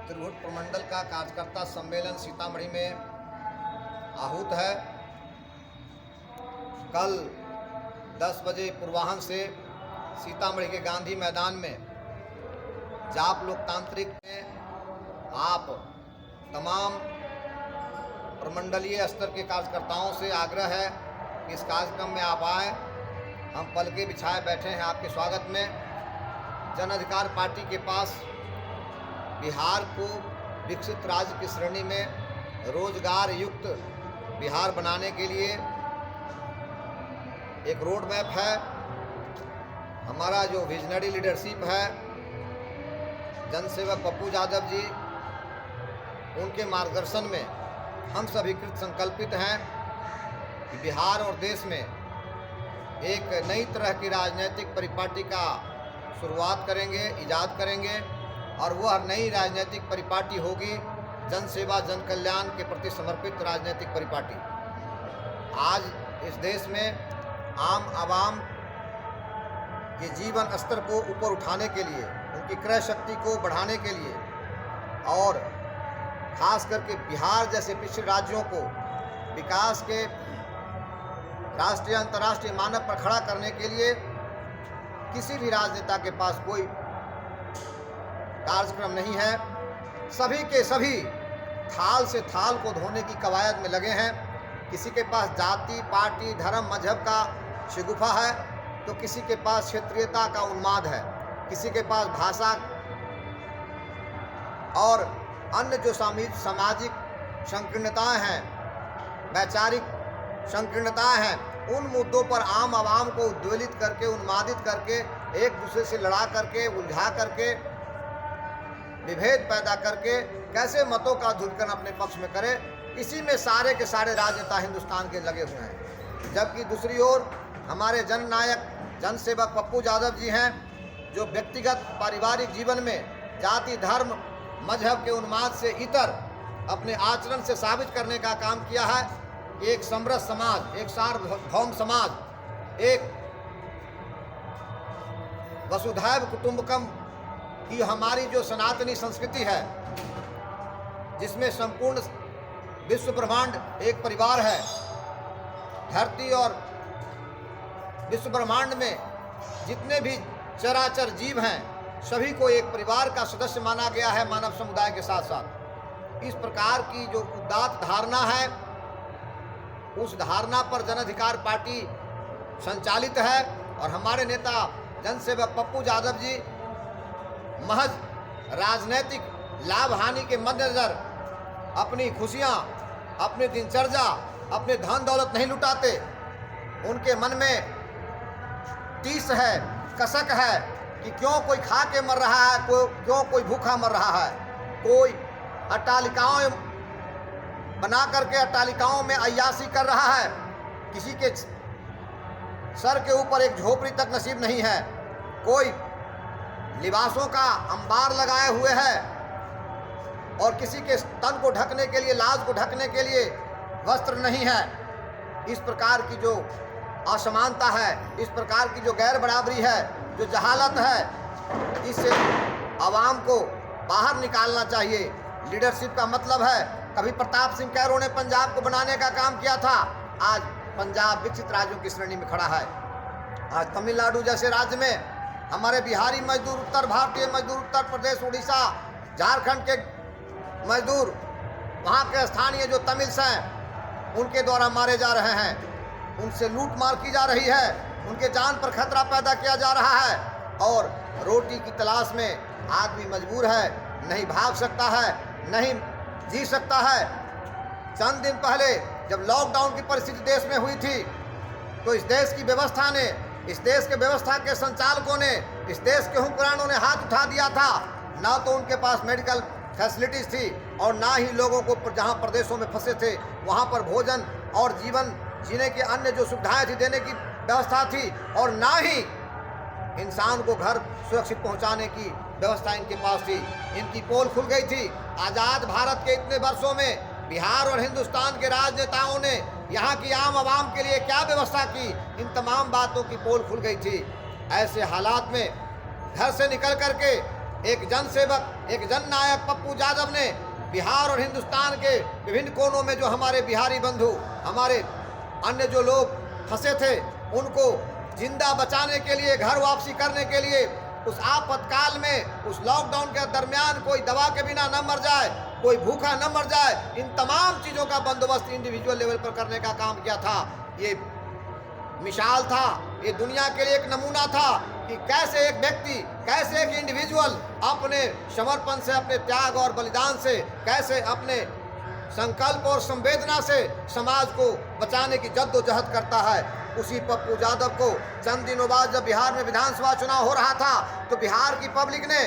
त्रिभुवन प्रमंडल का कार्यकर्ता सम्मेलन सीतामढ़ी में आहूत है। कल 10 बजे पूर्वाह्न से सीतामढ़ी के गांधी मैदान में जाप लोकतांत्रिक में आप तमाम प्रमंडलीय स्तर के कार्यकर्ताओं से आग्रह है कि इस कार्यक्रम में आप आएँ। हम पलके बिछाए बैठे हैं आपके स्वागत में। जन अधिकार पार्टी के पास बिहार को विकसित राज्य की श्रेणी में रोजगार युक्त बिहार बनाने के लिए एक रोड मैप है। हमारा जो विजनरी लीडरशिप है जनसेवक पप्पू यादव जी, उनके मार्गदर्शन में हम सभी कृत संकल्पित हैं कि बिहार और देश में एक नई तरह की राजनीतिक परिपाटी का शुरुआत करेंगे, इजाद करेंगे और वह नई राजनीतिक परिपाटी होगी जन सेवा जन कल्याण के प्रति समर्पित राजनीतिक परिपाटी। आज इस देश में आम आवाम के जीवन स्तर को ऊपर उठाने के लिए, उनकी क्रय शक्ति को बढ़ाने के लिए और खास करके बिहार जैसे पिछड़े राज्यों को विकास के राष्ट्रीय अंतर्राष्ट्रीय मानक पर खड़ा करने के लिए किसी भी राजनेता के पास कोई कार्यक्रम नहीं है। सभी के सभी थाल से थाल को धोने की कवायद में लगे हैं। किसी के पास जाति, पार्टी, धर्म, मजहब का शगुफा है तो किसी के पास क्षेत्रीयता का उन्माद है, किसी के पास भाषा और अन्य जो सामाजिक संकीर्णताएं हैं, वैचारिक संकीर्णताएं हैं, उन मुद्दों पर आम आवाम को उद्वेलित करके, उन्मादित करके, एक दूसरे से लड़ा करके, उलझा करके, विभेद पैदा करके कैसे मतों का ध्रुवीकरण अपने पक्ष में करे, इसी में सारे के सारे राजनेता हिंदुस्तान के लगे हुए हैं। जबकि दूसरी ओर हमारे जननायक जनसेवक पप्पू यादव जी हैं, जो व्यक्तिगत पारिवारिक जीवन में जाति, धर्म, मजहब के उन्माद से इतर अपने आचरण से साबित करने का काम किया है। एक समरस समाज, एक सार्वभौम समाज, एक वसुधैव कुटुंबकम की हमारी जो सनातनी संस्कृति है, जिसमें संपूर्ण विश्व ब्रह्मांड एक परिवार है। धरती और विश्व ब्रह्मांड में जितने भी चराचर जीव हैं, सभी को एक परिवार का सदस्य माना गया है, मानव समुदाय के साथ साथ। इस प्रकार की जो उदात्त धारणा है, उस धारणा पर जन अधिकार पार्टी संचालित है और हमारे नेता जनसेवक पप्पू यादव जी महज राजनीतिक लाभ हानि के मद्देनजर अपनी खुशियां, अपनी दिनचर्या, अपने धन दौलत नहीं लुटाते। उनके मन में टीस है, कसक है कि क्यों कोई खा के मर रहा है, क्यों कोई भूखा मर रहा है, कोई अट्टालिकाओं बना करके अट्टालिकाओं में अय्याशी कर रहा है, किसी के सर के ऊपर एक झोपड़ी तक नसीब नहीं है, कोई लिबासों का अंबार लगाए हुए है और किसी के तन को ढकने के लिए, लाज को ढकने के लिए वस्त्र नहीं है। इस प्रकार की जो असमानता है, इस प्रकार की जो गैर बराबरी है, जो जहालत है, इससे आवाम को बाहर निकालना चाहिए। लीडरशिप का मतलब है, कभी प्रताप सिंह कैरों ने पंजाब को बनाने का काम किया था, आज पंजाब विकसित राज्यों की श्रेणी में खड़ा है। आज तमिलनाडु जैसे राज्य में हमारे बिहारी मजदूर, उत्तर भारतीय मजदूर, उत्तर प्रदेश, उड़ीसा, झारखंड के मजदूर, वहाँ के स्थानीय जो तमिल्स हैं, उनके द्वारा मारे जा रहे हैं, उनसे लूट मार की जा रही है, उनके जान पर खतरा पैदा किया जा रहा है और रोटी की तलाश में आदमी मजबूर है, नहीं भाग सकता है, नहीं जी सकता है। चंद दिन पहले जब लॉकडाउन की परिस्थिति देश में हुई थी तो इस देश की व्यवस्था ने, इस देश के व्यवस्था के संचालकों ने, इस देश के हुक्मरानों ने हाथ उठा दिया था। ना तो उनके पास मेडिकल फैसिलिटीज़ थी और ना ही लोगों को जहां प्रदेशों में फंसे थे वहां पर भोजन और जीवन जीने की अन्य जो सुविधाएं थी देने की व्यवस्था थी, और ना ही इंसान को घर सुरक्षित पहुंचाने की व्यवस्था इनके पास थी। इनकी पोल खुल गई थी। आज़ाद भारत के इतने वर्षों में बिहार और हिंदुस्तान के राजनेताओं ने यहाँ की आम आवाम के लिए क्या व्यवस्था की, इन तमाम बातों की पोल खुल गई थी। ऐसे हालात में घर से निकल करके एक जन सेवक, एक जन नायक पप्पू यादव ने बिहार और हिंदुस्तान के विभिन्न कोनों में जो हमारे बिहारी बंधु, हमारे अन्य जो लोग फंसे थे, उनको जिंदा बचाने के लिए, घर वापसी करने के लिए, उस आपातकाल में, उस लॉकडाउन के दरमियान कोई दवा के बिना न मर जाए, कोई भूखा न मर जाए, इन तमाम चीज़ों का बंदोबस्त इंडिविजुअल लेवल पर करने का काम किया था। ये मिसाल था, ये दुनिया के लिए एक नमूना था कि कैसे एक व्यक्ति, कैसे एक इंडिविजुअल अपने समर्पण से, अपने त्याग और बलिदान से, कैसे अपने संकल्प और संवेदना से समाज को बचाने की जद्दोजहद करता है। उसी पप्पू यादव को चंद दिनों बाद जब बिहार में विधानसभा चुनाव हो रहा था, तो बिहार की पब्लिक ने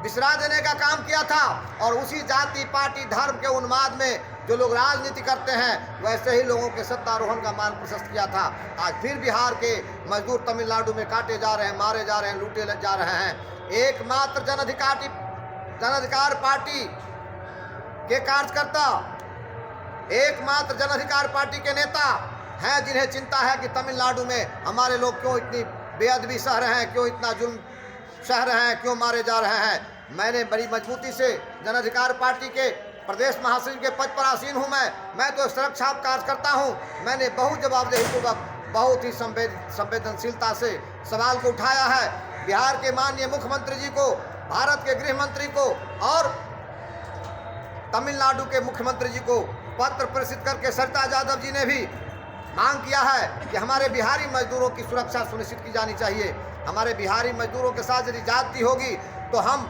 बिसरा देने का काम किया था और उसी जाति, पार्टी, धर्म के उन्माद में जो लोग राजनीति करते हैं, वैसे ही लोगों के सत्तारोहण का मार्ग प्रशस्त किया था। आज फिर बिहार के मजदूर तमिलनाडु में काटे जा रहे हैं, मारे जा रहे हैं, लूटे जा रहे हैं। एकमात्र जन अधिकार पार्टी के कार्यकर्ता, एकमात्र जन अधिकार पार्टी के नेता हैं जिन्हें चिंता है कि तमिलनाडु में हमारे लोग क्यों इतनी बेअदबी सह रहे हैं, क्यों इतना जुल्म सह रहे हैं, क्यों मारे जा रहे हैं। मैंने बड़ी मजबूती से जन अधिकार पार्टी के प्रदेश महासचिव के पद पर आसीन हूँ। मैं तो सुरक्षा कार्यकर्ता हूँ। मैंने बहुत जवाबदेहीपूर्वक, बहुत ही संवेदनशीलता से सवाल को उठाया है। बिहार के माननीय मुख्यमंत्री जी को, भारत के गृह मंत्री को और तमिलनाडु के मुख्यमंत्री जी को पत्र प्रेषित करके सरिता यादव जी ने भी मांग किया है कि हमारे बिहारी मजदूरों की सुरक्षा सुनिश्चित की जानी चाहिए। हमारे बिहारी मजदूरों के साथ यदि ज्यादती होगी तो हम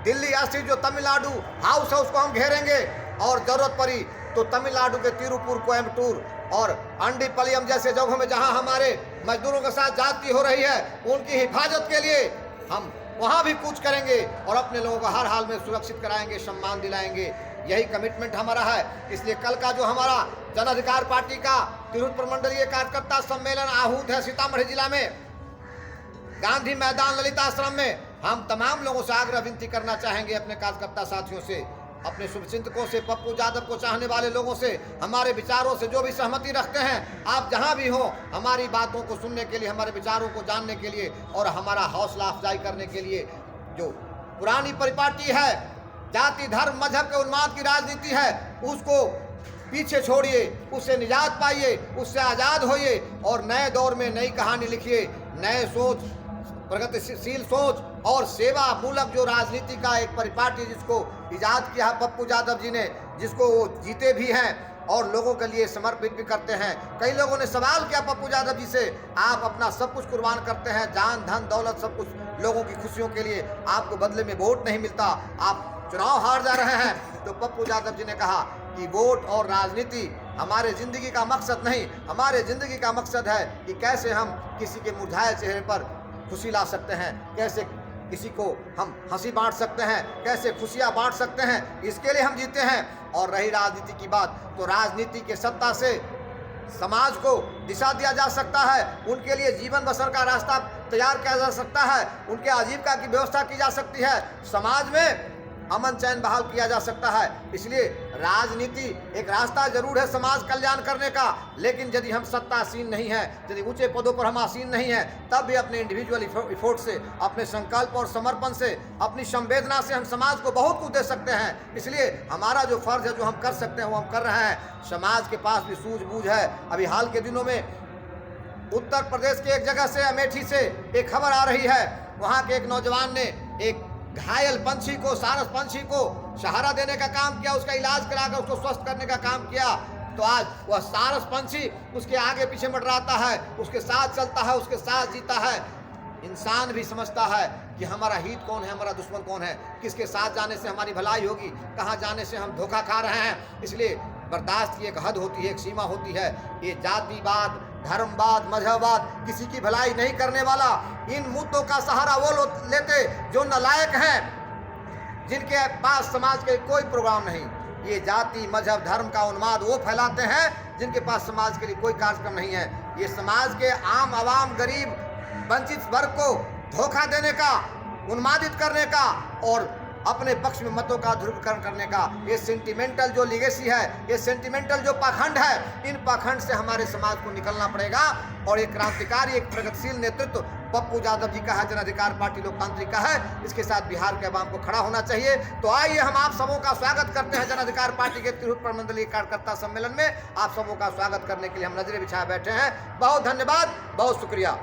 दिल्ली स्थित जो तमिलनाडु हाउस है उसको हम घेरेंगे और जरूरत पड़ी तो तमिलनाडु के तिरुपुर, कोयम्बटूर और अंडीपलियम जैसे जगहों में जहां हमारे मजदूरों के साथ ज्यादती हो रही है, उनकी हिफाजत के लिए हम वहां भी कूच करेंगे और अपने लोगों को हर हाल में सुरक्षित कराएंगे, सम्मान दिलाएंगे। यही कमिटमेंट हमारा है। इसलिए कल का जो हमारा जन अधिकार पार्टी का तिरुपुर मंडलीय कार्यकर्ता सम्मेलन आहूत है सीतामढ़ी जिला में, गांधी मैदान ललित आश्रम में, हम तमाम लोगों से आग्रह विनती करना चाहेंगे, अपने कार्यकर्ता साथियों से, अपने शुभचिंतकों से, पप्पू यादव को चाहने वाले लोगों से, हमारे विचारों से जो भी सहमति रखते हैं, आप जहां भी हो, हमारी बातों को सुनने के लिए, हमारे विचारों को जानने के लिए और हमारा हौसला अफजाई करने के लिए, जो पुरानी परिपाटी है, जाति, धर्म, मजहब के उन्माद की राजनीति है, उसको पीछे छोड़िए, उससे निजात पाइए, उससे आज़ाद होइए और नए दौर में नई कहानी लिखिए। नए सोच, प्रगतिशील सोच और सेवा मूलक जो राजनीति का एक परिपाटी जिसको इजाद किया है पप्पू यादव जी ने, जिसको वो जीते भी हैं और लोगों के लिए समर्पित भी करते हैं। कई लोगों ने सवाल किया पप्पू यादव जी से, आप अपना सब कुछ कुर्बान करते हैं, जान, धन, दौलत, सब कुछ लोगों की खुशियों के लिए, आपको बदले में वोट नहीं मिलता, आप चुनाव हार जा रहे हैं। तो पप्पू यादव जी ने कहा कि वोट और राजनीति हमारे ज़िंदगी का मकसद नहीं, हमारे ज़िंदगी का मकसद है कि कैसे हम किसी के मुरझाए चेहरे पर खुशी ला सकते हैं, कैसे किसी को हम हंसी बांट सकते हैं, कैसे खुशियां बांट सकते हैं, इसके लिए हम जीते हैं। और रही राजनीति की बात, तो राजनीति के सत्ता से समाज को दिशा दिया जा सकता है, उनके लिए जीवन बसर का रास्ता तैयार किया जा सकता है, उनके आजीविका की व्यवस्था की जा सकती है, समाज में अमन चैन बहाल किया जा सकता है। इसलिए राजनीति एक रास्ता जरूर है समाज कल्याण करने का, लेकिन यदि हम सत्तासीन नहीं हैं, यदि ऊंचे पदों पर हम आसीन नहीं हैं, तब भी अपने इंडिविजुअल इफोर्ट से, अपने संकल्प और समर्पण से, अपनी संवेदना से हम समाज को बहुत कुछ दे सकते हैं। इसलिए हमारा जो फर्ज है, जो हम कर सकते हैं वो हम कर रहे हैं। समाज के पास भी सूझबूझ है। अभी हाल के दिनों में उत्तर प्रदेश के एक जगह से, अमेठी से एक खबर आ रही है, वहाँ के एक नौजवान ने एक घायल पंछी को, सारस पंछी को सहारा देने का काम किया, उसका इलाज कराकर उसको स्वस्थ करने का काम किया। तो आज वह सारस पंछी उसके आगे पीछे मंडराता है, उसके साथ चलता है, उसके साथ जीता है। इंसान भी समझता है कि हमारा हित कौन है, हमारा दुश्मन कौन है, किसके साथ जाने से हमारी भलाई होगी, कहाँ जाने से हम धोखा खा रहे हैं। इसलिए बर्दाश्त की एक हद होती है, एक सीमा होती है। ये जातिवाद, धर्मवाद, मजहबवाद किसी की भलाई नहीं करने वाला। इन मुद्दों का सहारा वो लोग लेते जो नालायक हैं, जिनके पास समाज के कोई प्रोग्राम नहीं। ये जाति, मजहब, धर्म का उन्माद वो फैलाते हैं जिनके पास समाज के लिए कोई कार्यक्रम नहीं है। ये समाज के आम आवाम, गरीब, वंचित वर्ग को धोखा देने का, उन्मादित करने का और अपने पक्ष में मतों का ध्रुवीकरण करने का ये सेंटिमेंटल जो लीगेसी है, ये सेंटिमेंटल जो पाखंड है, इन पाखंड से हमारे समाज को निकलना पड़ेगा। और एक क्रांतिकारी, एक प्रगतिशील नेतृत्व पप्पू यादव जी का है, जन अधिकार पार्टी लोकतांत्रिक का है, इसके साथ बिहार के अवाम को खड़ा होना चाहिए। तो आइए हम आप सबों का स्वागत करते हैं जन अधिकार पार्टी के तिरहुत प्रमंडलीय कार्यकर्ता सम्मेलन में। आप सबों का स्वागत करने के लिए हम नजरें बिछाए बैठे हैं। बहुत धन्यवाद, बहुत शुक्रिया।